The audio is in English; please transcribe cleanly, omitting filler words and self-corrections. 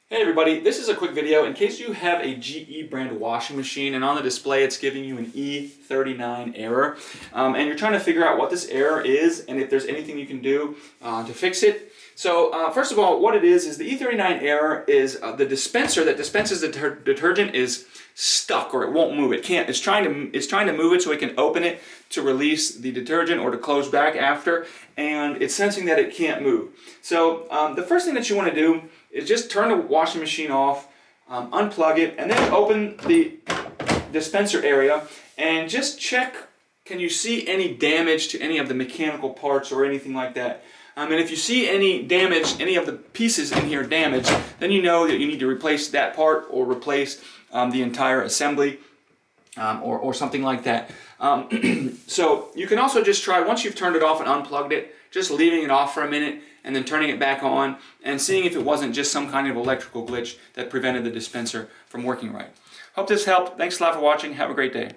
Hey everybody, this is a quick video in case you have a GE brand washing machine and on the display it's giving you an E39 error and you're trying to figure out what this error is and if there's anything you can do to fix it. So first of all, what it is the E39 error is the dispenser that dispenses the detergent is stuck or it won't move. It's trying to move it so it can open it to release the detergent or to close back after, and it's sensing that it can't move. So the first thing that you want to do is just turn the washing machine off, unplug it, and then open the dispenser area and just check, can you see any damage to any of the mechanical parts or anything like that. And if you see any damage, any of the pieces in here damaged, then you know that you need to replace that part or replace the entire assembly or something like that. So you can also just try, once you've turned it off and unplugged it, just leaving it off for a minute and then turning it back on and seeing if it wasn't just some kind of electrical glitch that prevented the dispenser from working right. Hope this helped. Thanks a lot for watching. Have a great day.